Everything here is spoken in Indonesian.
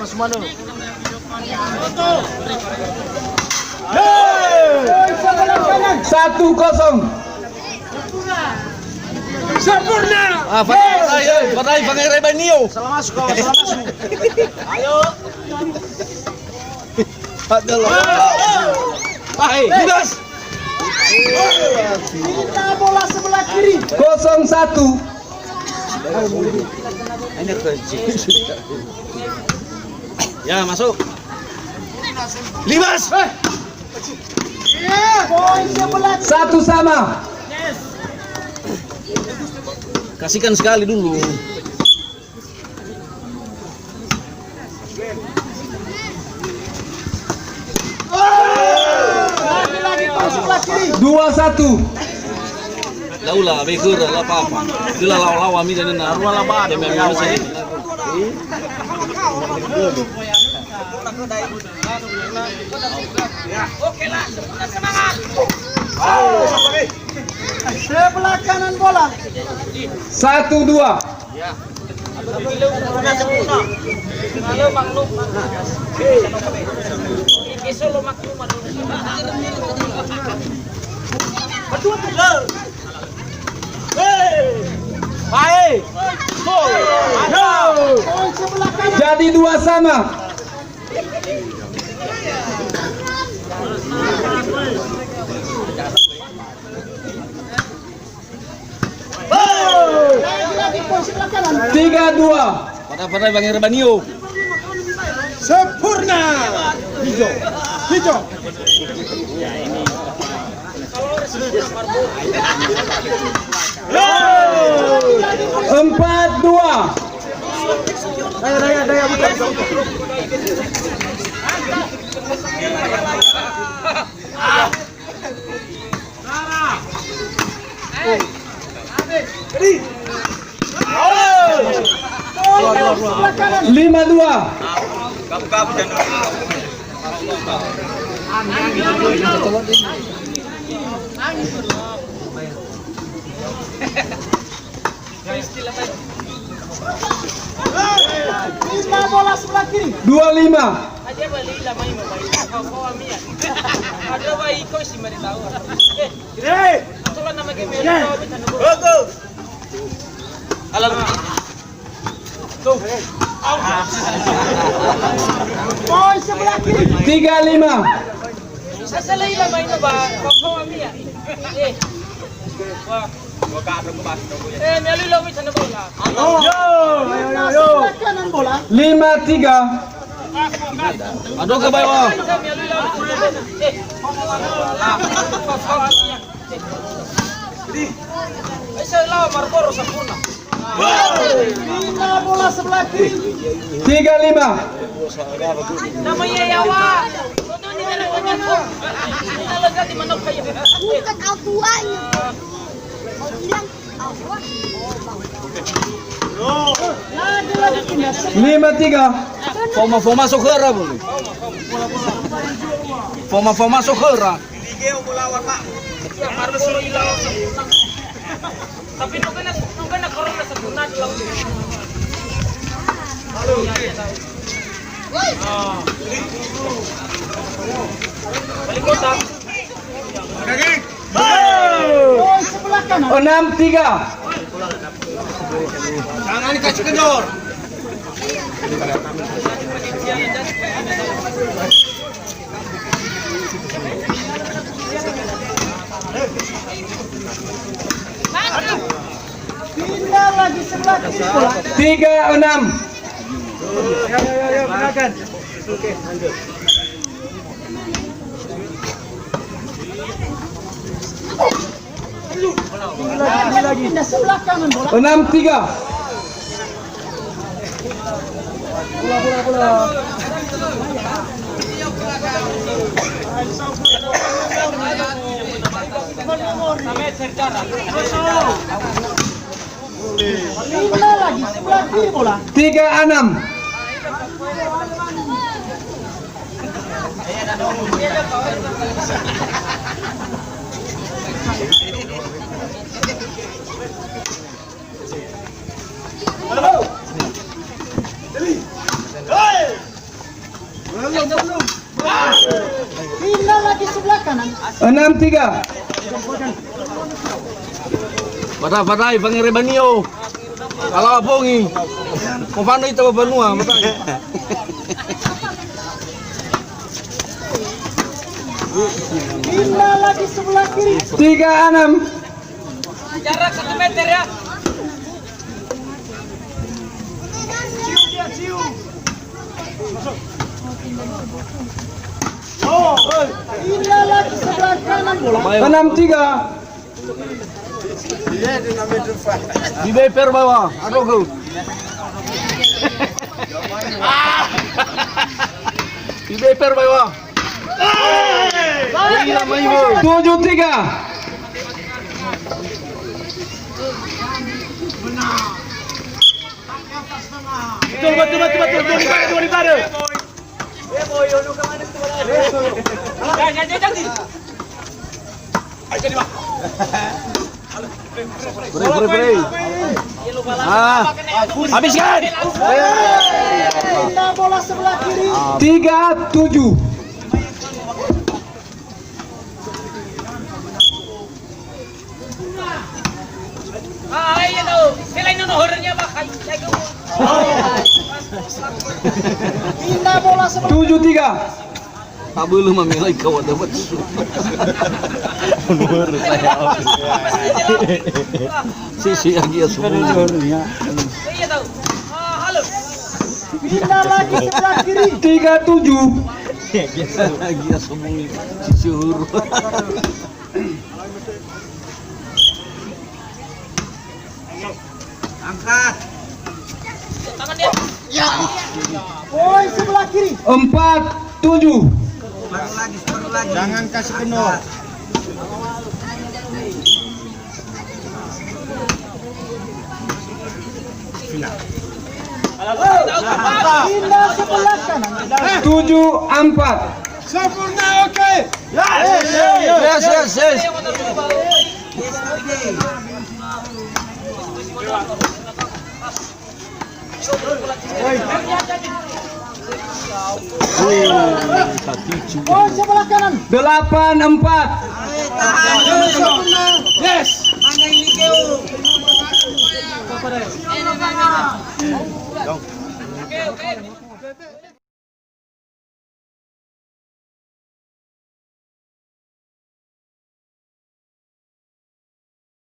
semua dulu. Satu kosong. Sempurna. Patay, pangiray ba niyo? Salah masuk kawan, salah masuk. Ayo. Bebas. Kita bola sebelah kiri. 0-1. Ya, masuk. Libas. Poin sebelah kiri. Satu sama. Kasihkan sekali dulu. Lagi poin sebelah kiri. 2-1. Laulah, beker lah apa-apa. Itulah lawa-lawa mi dan na. Wala ba? Sebelah kanan bola. 1-2. Baik. Jadi 2 sama. Lagi poin sebelah kanan. 3-2. Patay pangiray ba niyo? Sempurna. Hijau. Hijau. 4-2. Daya buka. Sebelah kanan. 5-2. Lima bola sebelah kiri. 25. Poin sebelah kiri. 35. Sebelah kanan bola. 5-3. Aduh ke bawah. Lima bola sebelah kiri. 35. Bukan akuanya. Mau bilang aku. Lagi pindah. 5-3. Foma sokera boleh. Foma sokera. Tapi nung ka nagkaroon na sa bunad lang. Balikot ha. Poin sebelah kanan. 6-3. Jangan dikasih kendor. Pindah lagi sebelah kiri bola. 3-6. Gunakan. Lagi pindah sebelah kanan bola. 6-3. Bola. Lima lagi sebelah kiri bola. 3-6. 6-3. Patay, Pangirebanio. Kalau abongi. Kung paano ito banua, matay. Pindah lagi sebelah kiri. 3-6. Jarak 1 meter ya. Pindah lagi sebelah kanan bola. 6-3. Di beper bawah. Aduh kau. Di beper bawah. Gila main bo. 7-3. Betul. Di mana? Jangan. Beri. Habiskan. Pindah bola sebelah kiri. 3-7. Iya tuh. Selain itu horornya Pak. Pindah bola sebelah 7-3. Tak boleh memilih kau dapat. Sisi lagi ya semua. Iya tuh. Halo. Pindah lagi sebelah kiri. 3-7. Lagi ya semua. Sisi huru. Tangan dia. Poin sebelah kiri. 4-7. Jangan kasih penuh. Pindah sebelah kanan. 7-4. Sempurna, oke. Yes. Poin sebelah kanan. 8-4.